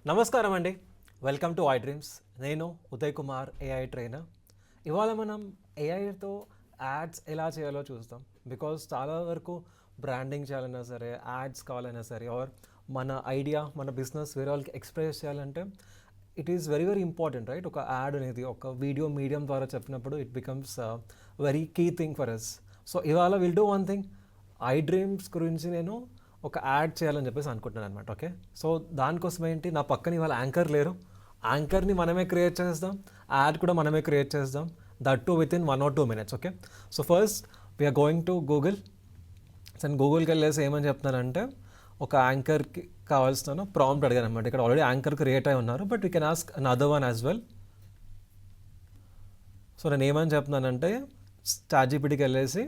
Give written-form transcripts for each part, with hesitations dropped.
నమస్కారం అండి, welcome to I dreams. నేను ఉదయ్ కుమార్, ఏఐ ట్రైనర్. ఇవాళ మనం ఏఐతో యాడ్స్ ఎలా చేయాలో చూస్తాం. బికాజ్ చాలా వరకు బ్రాండింగ్ చేయాలన్నా సరే, యాడ్స్ కావాలన్నా సరే, ఆర్ మన ఐడియా, మన బిజినెస్ వేరే వాళ్ళకి ఎక్స్ప్రెస్ చేయాలంటే it is very very important, right? ఒక యాడ్ అనేది ఒక వీడియో మీడియం ద్వారా చెప్పినప్పుడు it becomes very key thing for us. So ఇవాళ will do one thing. IDream's గురించి నేను ఒక యాడ్ చేయాలని చెప్పేసి అనుకుంటున్నాను అనమాట. ఓకే, సో దానికోసం ఏంటి, నా పక్కన ఇవాళ యాంకర్ లేరు. యాంకర్ని మనమే క్రియేట్ చేద్దాం, యాడ్ కూడా మనమే క్రియేట్ చేద్దాం, that too within 1 or 2 minutes. Okay, so first we're going to Google. నేను గూగుల్కి వెళ్ళేసి ఏమని చెప్తున్నానంటే, ఒక యాంకర్కి కావాల్సిన ప్రాంప్ట్ అడిగాను అనమాట. ఇక్కడ ఆల్రెడీ యాంకర్ క్రియేట్ అయి ఉన్నారు, but we can ask another one as well. So నేను ఏమని చెప్తున్నానంటే, చాట్‌జీపీటీకి వెళ్ళేసి,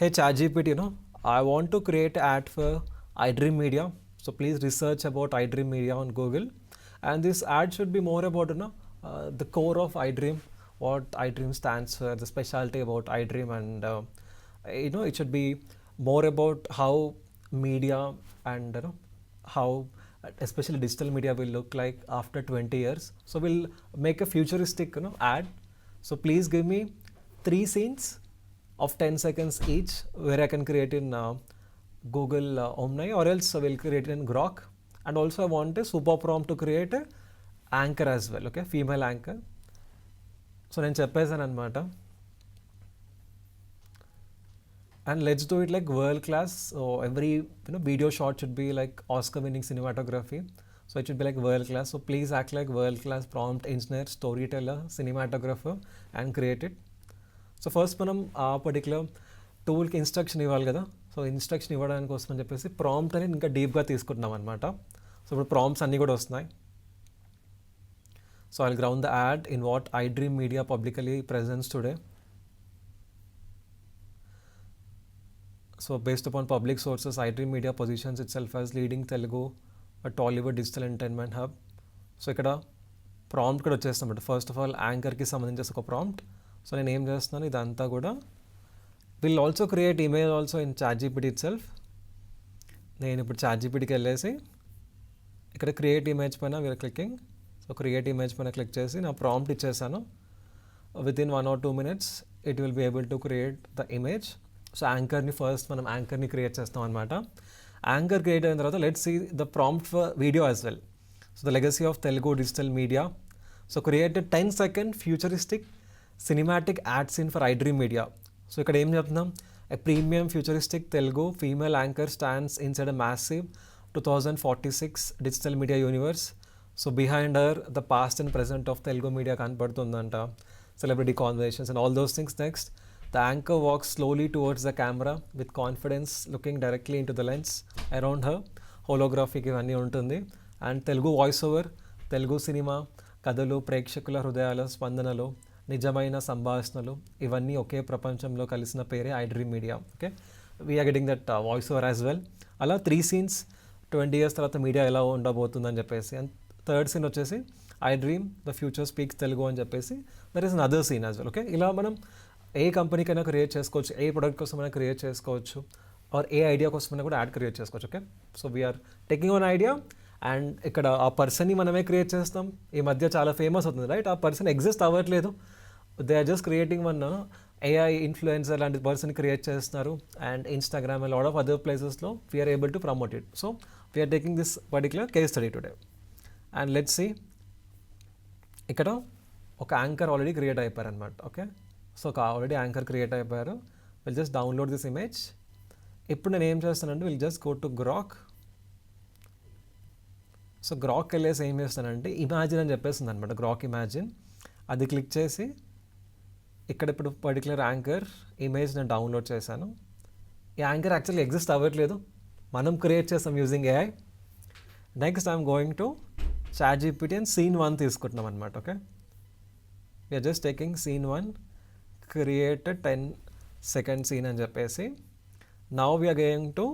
హే ChatGPT, I want to create an ad for iDream Media. So please research about iDream Media on Google. And this ad should be more about the core of iDream, what iDream stands for, the specialty about iDream, and it should be more about how media and how especially digital media will look like after 20 years. So we'll make a futuristic ad. So please give me 3 scenes of 10 seconds each where I can create in Google Omni, or else I will create it in Grok. And also I want a super prompt to create a anchor as well, okay, female anchor. So నేను చెప్పేసాను అనమాట. And let's do it like world class. So every video shot should be like Oscar winning cinematography. So it should be like world class. So please act like world class prompt engineer, storyteller, cinematographer and create it. So first మనం ఆ particular టూల్కి instruction ఇవ్వాలి కదా. So instruction ఇవ్వడానికి కోసం అని చెప్పేసి prompt అని ఇంకా డీప్గా తీసుకుంటున్నాం అనమాట. సో ఇప్పుడు ప్రాంప్ట్స్ అన్నీ కూడా వస్తున్నాయి. So I ground the add in what iDream Media publicly presents today. So based upon public sources, iDream Media positions itself as leading Telugu Tollywood digital entertainment hub. So ఇక్కడ prompt కూడా వచ్చేస్తాం. First of all యాంకర్కి సంబంధించి ఒక prompt. So నేను ఏం చేస్తున్నాను, ఇదంతా కూడా will also create image also in ChatGPT itself. నేను ఇప్పుడు చాట్‌జీపీటీకి వెళ్ళేసి ఇక్కడ క్రియేట్ ఇమేజ్ పైన we're clicking. So create image పైన క్లిక్ చేసి నా ప్రాంప్ట్ ఇచ్చేసాను. Within 1 or 2 minutes it will be able to create the image. So యాంకర్ని ఫస్ట్ మనం యాంకర్ని క్రియేట్ చేస్తాం అనమాట. యాంకర్ క్రియేట్ అయిన తర్వాత let's see the prompt for video as well. So the legacy of Telugu digital media. So create 10-second futuristic cinematic ad scene for iDream Media. So ఇక్కడ ఏం చెప్తున్నాం, a premium futuristic Telugu female anchor stands inside a massive 2046 digital media universe. So behind her the past and present of Telugu media కనపడుతుందంట. Celebrity conversations and all those things. Next, the anchor walks slowly towards the camera with confidence looking directly into the lens around her. Holographic ఇవన్నీ ఉంటుంది. And Telugu voice over, Telugu cinema కథలు, ప్రేక్షకుల హృదయాల స్పందనలు, నిజమైన సంభాషణలు, ఇవన్నీ ఒకే ప్రపంచంలో కలిసిన పేరే iDream Media. Okay, we're getting that voice over as well. అలా 3 scenes 20 years తర్వాత మీడియా ఎలా ఉండబోతుందని చెప్పేసి. అండ్ థర్డ్ సీన్ వచ్చేసి iDream the future speaks Telugu అని చెప్పేసి there is another scene as well. Okay, ఇలా మనం ఏ కంపెనీకైనా క్రియేట్ చేసుకోవచ్చు, ఏ ప్రొడక్ట్ కోసమైనా క్రియేట్ చేసుకోవచ్చు, ఆర్ ఏ ఐడియా కోసమైనా కూడా యాడ్ క్రియేట్ చేసుకోవచ్చు. Okay, so we're taking one idea and ఇక్కడ ఆ పర్సన్ని మనమే క్రియేట్ చేస్తాం. ఈ మధ్య చాలా ఫేమస్ అవుతుంది, రైట్? ఆ పర్సన్ ఎగ్జిస్ట్ అవ్వట్లేదు, they are just creating one AI influencer లాంటి పర్సన్ క్రియేట్ చేస్తున్నారు. And Instagram and lot of other ప్లేసెస్లో we're able to promote it. So we're taking this particular case study today. And let's see, ఇక్కడ ఒక anchor already create అయిపోయారు అనమాట. Okay, so already anchor create అయిపోయారు. Will just download this image. ఇప్పుడు నేను ఏం చేస్తానంటే, will just go to Grok. So గ్రాక్కి వెళ్ళేసి ఏం చేస్తానంటే, ఇమాజిన్ అని చెప్పేస్తుంది అనమాట, గ్రాక్ ఇమాజిన్. అది క్లిక్ చేసి ఇక్కడ ఇప్పుడు పర్టికులర్ యాంకర్ ఇమేజ్ నేను డౌన్లోడ్ చేశాను. ఈ యాంకర్ యాక్చువల్లీ ఎగ్జిస్ట్ అవ్వట్లేదు, మనం క్రియేట్ చేస్తాం using AI. Next I'm going to ChatGPT and scene 1 తీసుకుంటున్నాం అనమాట. Okay, we're just taking scene 1, create 10-second scene అని చెప్పేసి. Now we're going to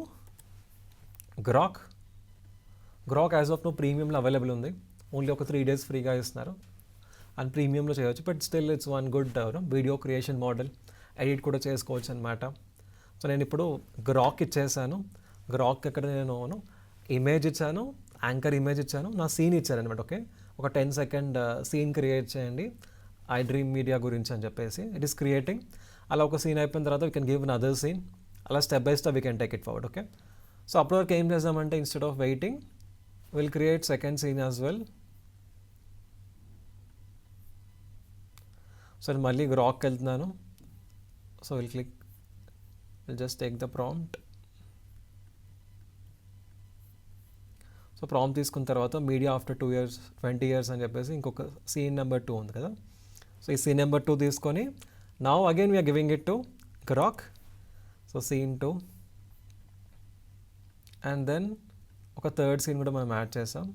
Grok. Grok as of now ప్రీమియంలో అవైలబుల్ ఉంది, only ఒక 3 days ఫ్రీగా ఇస్తున్నారు. అండ్ ప్రీమియంలో చేయవచ్చు, but still it's one good video creation model. Edit కూడా చేసుకోవచ్చు అనమాట. సో నేను ఇప్పుడు గ్రాక్ ఇచ్చేసాను. గ్రాక్ ఇక్కడ నేను ఇమేజ్ ఇచ్చాను, యాంకర్ ఇమేజ్ ఇచ్చాను, నా సీన్ ఇచ్చాను అనమాట. ఓకే, ఒక 10 సెకండ్ సీన్ క్రియేట్ చేయండి ఐ డ్రీమ్ మీడియా గురించి అని చెప్పేసి ఇట్ ఈస్ క్రియేటింగ్. అలా ఒక సీన్ అయిపోయిన తర్వాత we can give another scene. అలా step by step we can take it forward. Okay, so అప్పటి వరకు ఏం చేద్దామంటే instead of waiting will create second scene as well. So నేను మళ్ళీ గ్రాక్కి వెళ్తున్నాను. So will click, will just take the prompt. So prompt తీసుకున్న తర్వాత మీడియా ఆఫ్టర్ 2 years 20 years అని చెప్పేసి ఇంకొక సీన్ నెంబర్ 2 ఉంది కదా. సో ఈ సీన్ నెంబర్ 2 తీసుకొని now again we're giving it to Grok. So scene 2 and then ఒక థర్డ్ సీన్ కూడా మనం యాడ్ చేసాం.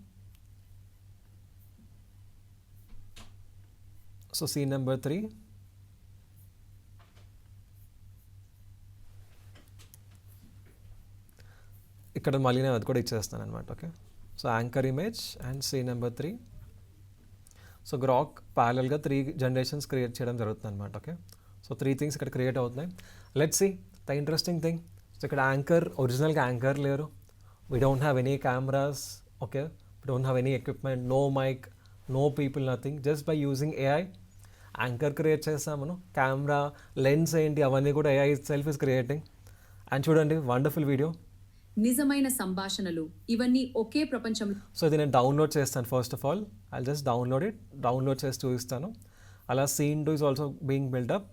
So scene number 3. ఇక్కడ మళ్ళీ నేను అది కూడా ఇచ్చేస్తాను అనమాట. Okay, so anchor image and scene number 3. So Grok ప్యారలల్గా 3 జనరేషన్స్ క్రియేట్ చేయడం జరుగుతుంది అనమాట. ఓకే, సో 3 థింగ్స్ ఇక్కడ క్రియేట్ అవుతున్నాయి. Let's see the interesting thing. So ఇక్కడ యాంకర్, ఒరిజినల్గా యాంకర్ లేరు. We don't have any cameras. Okay, we don't have any equipment, no mic, no people, nothing. Just by using AI anchor create చేస్తాము. Camera, lens ఏంటి అవన్నీ కూడా AI self is creating. And చూడండి, wonderful video. నిజమైన సంభాషణలు ఇవన్నీ ఒకే ప్రపంచం. So ఇది నేను డౌన్లోడ్ చేస్తాను. First of all I just download it. Download చేసి చూపిస్తాను. అలా scene 2 is also being build up.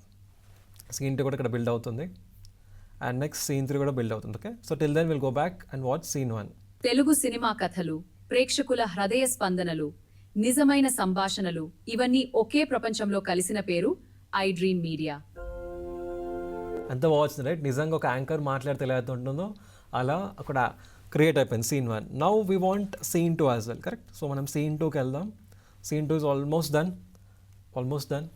Scene 2 కూడా ఇక్కడ బిల్డ్ అవుతుంది. అండ్ నెక్స్ట్ సీన్ 3 కూడా బిల్డ్ అవుతుంది. Okay, so till then will go back and watch scene 1. Telugu cinema కథలు, ప్రేక్షకుల హృదయ స్పందనలు, నిజమైన సంభాషణలు ఇవన్నీ ఒకే ప్రపంచంలో కలిసిన పేరు ఐ డ్రీమ్ మీడియా. అంత బాగుంది రైట్. నిజంగా ఒక యాంకర్ మాట్లాడితే ఎలా అయితే ఉంటుందో అలా అక్కడ క్రియేట్ అయిపోయింది scene 1. Now we want scene 2 as well. Correct. So మనం సీన్ 2కి వెళ్దాం. Scene 2 is almost done.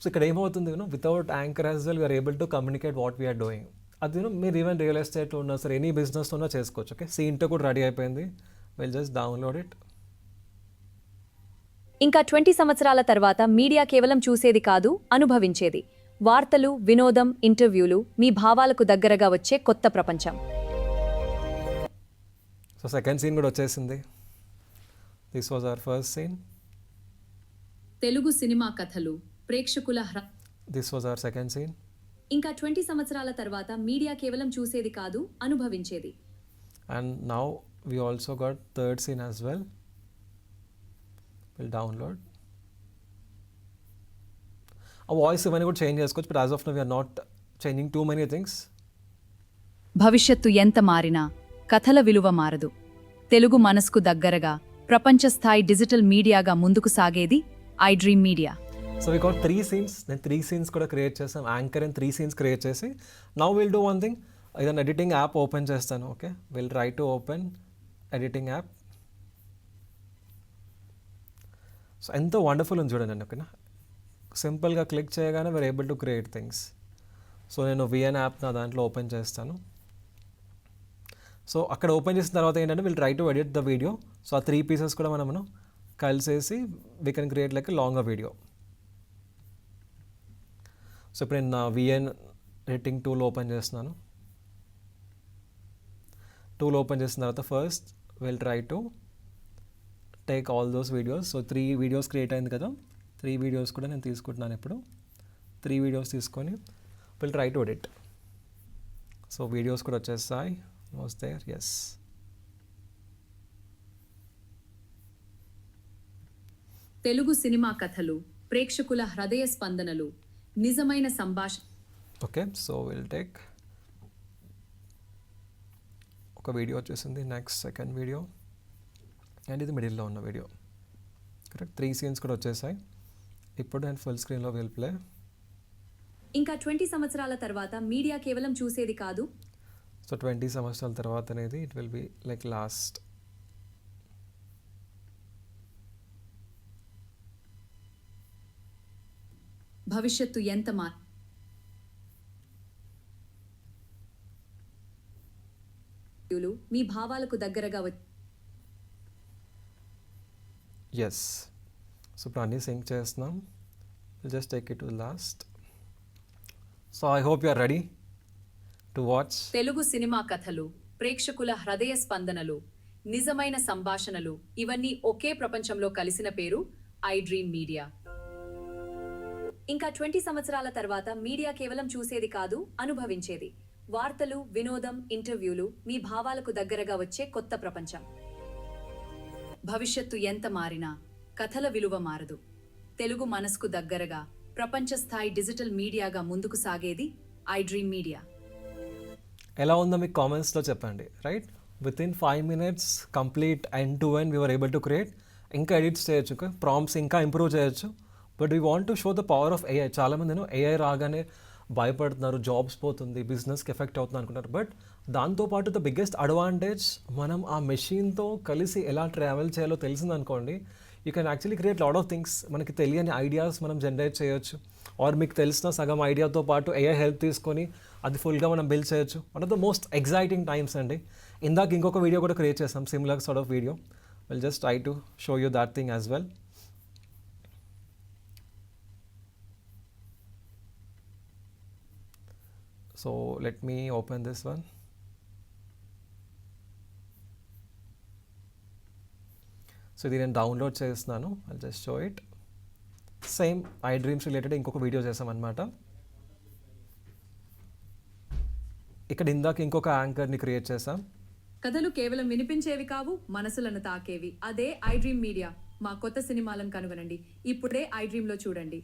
So ఇక్కడ ఏమవుతుంది, without anchor as well we're able to communicate what we're doing. అది మీరు ఈవెన్ రియల్ ఎస్టేట్లో ఉన్నా సరే, ఎనీ బిజినెస్లో ఉన్నా చేసుకోవచ్చు. ఓకే, సీన్ 2 కూడా రెడీ అయిపోయింది. Will just download it. ఇంకా 20 సంవత్సరాల తర్వాత మీడియా కేవలం చూసేది కాదు, అనుభవించేది. వార్తలు, వినోదం, ఇంటర్వ్యూలు, మీ భావాలకు దగ్గరగా వచ్చే కొత్త ప్రపంచం. సో సెకండ్ సీన్ కూడా వచ్చేసింది. This was our first scene. Telugu cinema కథలు, ప్రేక్షకుల this was our second scene. ఇంకా 20 సంవత్సరాల తర్వాత మీడియా కేవలం చూసేది కాదు, అనుభవించేది. And now we also got third scene as well. We'll download. A voice ఇవన్నీ కూడా చేంజ్ చేసుకోవచ్చు, but as of now we are not changing too many things. భవిష్యత్తు ఎంత మారినా కథల విలువ మారదు. తెలుగు మనసుకు దగ్గరగా, ప్రపంచ స్థాయి డిజిటల్ మీడియాగా ముందుకు సాగేది iDream media. So we got 3 scenes. నేను 3 scenes కూడా క్రియేట్ చేసాం. యాంకర్ అండ్ 3 scenes క్రియేట్ చేసి now we'll do one thing. ఏదైనా ఎడిటింగ్ యాప్ ఓపెన్ చేస్తాను. Okay, will try to open editing app. So ఎంతో వండర్ఫుల్ ఉంది చూడండి. ఓకేనా, సింపుల్గా క్లిక్ చేయగానే we're able to create things. So నేను విఎన్ యాప్ నా దాంట్లో ఓపెన్ చేస్తాను. సో అక్కడ ఓపెన్ చేసిన తర్వాత ఏంటంటే will try to edit the video. So ఆ 3 pieces కూడా మనం కలిసేసి we can create like long video. So ఇప్పుడు నేను నా విఎన్ ఎడిటింగ్ టూల్ ఓపెన్ చేస్తున్నాను. టూల్ ఓపెన్ చేసిన తర్వాత first will try to take all those videos. So 3 videos create అయింది కదా, 3 వీడియోస్ కూడా నేను తీసుకుంటున్నాను. ఇప్పుడు 3 వీడియోస్ తీసుకొని will try to edit. So videos కూడా వచ్చేస్తాయి. Was there, yes. Telugu cinema కథలు, ప్రేక్షకుల హృదయ స్పందనలు, నిజమైన సంభాషణ. ఓకే, సో విల్ టేక్ ఒక వీడియో వచ్చేసింది. నెక్స్ట్ సెకండ్ వీడియో అండ్ ఇది మిడిల్లో ఉన్న వీడియో. కరెక్ట్, 3 scenes కూడా వచ్చేసాయి. ఇప్పుడు నేను ఫుల్ స్క్రీన్లో విల్ ప్లే. ఇంకా 20 సంవత్సరాల తర్వాత మీడియా కేవలం చూసేది కాదు. సో 20 సంవత్సరాల తర్వాత అనేది it will be like last. భవిష్యత్తు ఎంత మీ భావాలకు దగ్గరగా ఎస్. సో ఇప్పుడు అన్నీ సింక్ చేస్తున్నాం. Will just take it to last. So I hope you are ready to watch. Telugu cinema కథలు, ప్రేక్షకుల హృదయ స్పందనలు, నిజమైన సంభాషణలు ఇవన్నీ ఒకే ప్రపంచంలో కలిసిన పేరు ఐ డ్రీమ్ మీడియా. ఇంకా 20 సంవత్సరాల తర్వాత మీడియా కేవలం చూసేది కాదు, అనుభవించేది. వార్తలు, వినోదం, ఇంటర్వ్యూలు మీ భావాలకు దగ్గరగా వచ్చే కొత్త ప్రపంచం. భవిష్యత్తు ఎంత మారినా కథల విలువ మారదు. తెలుగు మనసుకు దగ్గరగా ప్రపంచ స్థాయి డిజిటల్ మీడియాగా ముందుకు సాగేది ఐ డ్రీమ్ మీడియా. ఎలా ఉందో మీకు కామెంట్స్లో చెప్పండి, right? Within 5 minutes complete end to end we're able to create. ఇంకా ఎడిట్స్ చేయొచ్చు, ప్రాంప్ట్స్ ఇంకా ఇంప్రూవ్ చేయొచ్చు. But we want to show the power of AI. చాలామంది ఏఐ రాగానే భయపడుతున్నారు, జాబ్స్ పోతుంది, బిజినెస్కి ఎఫెక్ట్ అవుతుంది అనుకుంటారు. బట్ దాంతోపాటు ద బిగ్గెస్ట్ అడ్వాంటేజ్, మనం ఆ మెషిన్తో కలిసి ఎలా ట్రావెల్ చేయాలో తెలిసిందనుకోండి, you can actually create lot of things. మనకి తెలియని ఐడియాస్ మనం జనరేట్ చేయొచ్చు. ఆర్ మీకు తెలిసిన సగం ఐడియాతో పాటు ఏఐ హెల్ప్ తీసుకొని అది ఫుల్గా మనం బిల్డ్ చేయొచ్చు. One of the most exciting times అండి. ఇందాక ఇంకొక వీడియో కూడా క్రియేట్ చేస్తాం, similar sort of video. Will just try to show you that thing as well. So let me open this one. So ఇది నేను డౌన్లోడ్ చేస్తున్నాను. I'll just show it. Same I dreams related ఇంకొక video చేసామన్నమాట. ఇక్కడ ఇందాక ఇంకొక యాంకర్ని create చేసాం. కథలు కేవలం వినిపించేవి కావు, మనసులను తాకేవి. అదే ఐ డ్రీమ్ మీడియా. మా కొత్త సినిమాలను కనుగొనండి. ఇప్పుడే ఐ డ్రీమ్లో చూడండి.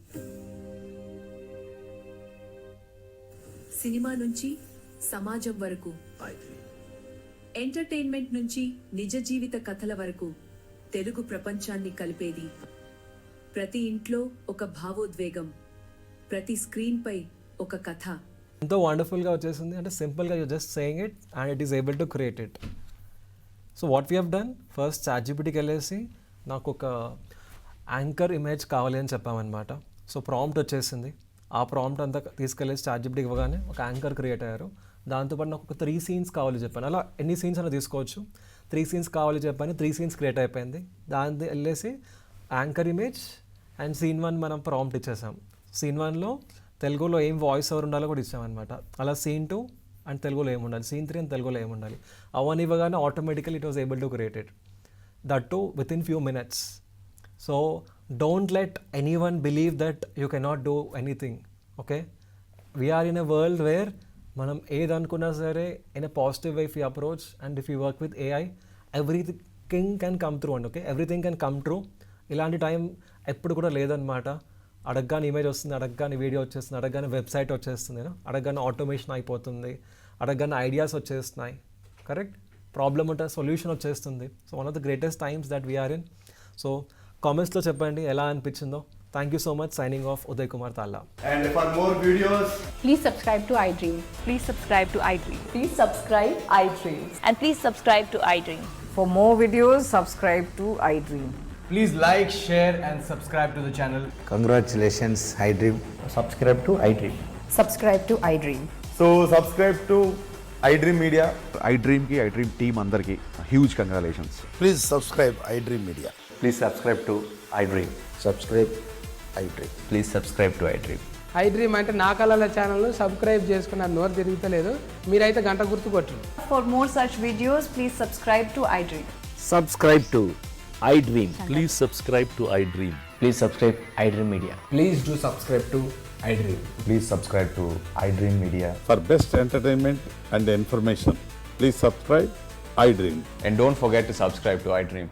సినిమా నుంచి సమాజం వరకు, ఎంటర్టైన్మెంట్ నుంచి నిజ జీవిత కథల వరకు తెలుగు ప్రపంచాన్ని కలిపేది. ప్రతి ఇంట్లో ఒక భావోద్వేగం, ప్రతి స్క్రీన్ పై ఒక కథ. ఎంతో వండర్ఫుల్గా వచ్చేసింది. అంటే సింపుల్గా you just saying it and it is able to create it. So what we have done, first చాట్‌జీపీటీకి వెళ్ళేసి నాకు ఒక యాంకర్ ఇమేజ్ కావాలి అని చెప్పామన్నమాట. సో ప్రాంప్ట్ వచ్చేసింది. ఆ ప్రాంప్ట్ అంతా తీసుకెళ్ళేసి చాట్‌జీపీటీకి ఇవ్వగానే ఒక యాంకర్ క్రియేట్ అయ్యారు. దాంతోపాటు నాకు ఒక 3 scenes కావాలి చెప్పాను. అలా ఎన్ని సీన్స్ అయినా తీసుకోవచ్చు. 3 scenes కావాలి చెప్పాను, 3 scenes క్రియేట్ అయిపోయింది. దాన్ని వెళ్ళేసి యాంకర్ ఇమేజ్ అండ్ సీన్ 1 మనం ప్రాంప్ట్ ఇచ్చేసాం. సీన్ 1లో తెలుగులో ఏం వాయిస్ ఓవర్ ఉండాలో కూడా ఇచ్చామన్నమాట. అలా సీన్ 2 అండ్ తెలుగులో ఏముండాలి, సీన్ 3 అండ్ తెలుగులో ఏముండాలి, అవన్నీ ఇవ్వగానే automatically it was able to create it. That to within few minutes. So don't let anyone believe that you cannot do anything. Okay, we are in a world where మనం ఏది అనుకున్నా సరే in a positive way if you approach and if you work with AI, everything can come through and okay, everything can come true. ఇలాంటి time ఎప్పుడు కూడా లేదనమాట. అడగగానే image వస్తుంది, అడగగానే వీడియో వచ్చేస్తుంది, అడగగానే వెబ్సైట్ వచ్చేస్తుంది, అడగగానే ఆటోమేషన్ అయిపోతుంది, అడగగానే ఐడియాస్ వచ్చేస్తున్నాయి. కరెక్ట్, ప్రాబ్లమ్ ఉంటే సొల్యూషన్ వచ్చేస్తుంది. So one of the greatest times that we are in. So కామెంట్స్లో చెప్పండి ఎలా అనిపించిందో. Thank you so much. Signing off Uday Kumar Talla. And for more videos, Please subscribe to iDream. Please subscribe to iDream. Please subscribe iDream. And please subscribe to iDream. For more videos, subscribe to iDream. please like, share and subscribe to the channel. Congratulations, iDream. Subscribe to iDream. Subscribe to iDream. So subscribe to iDream Media. iDream ki iDream team andarki huge congratulations. Please subscribe iDream Media. Please subscribe to iDream. Subscribe iDream. Please subscribe to iDream. I dream అంటే నా కళల channel subscribe చేసుకున్న నోరు తిరుగుతలేదు, మీరైతే గంట గుర్తు కొట్టండి. For more such videos, please subscribe to iDream. Subscribe to iDream. Please subscribe to iDream. Please subscribe iDream Media. Please do subscribe to iDream. Please subscribe to iDream Media. For best entertainment and information, please subscribe iDream. And don't forget to subscribe to iDream.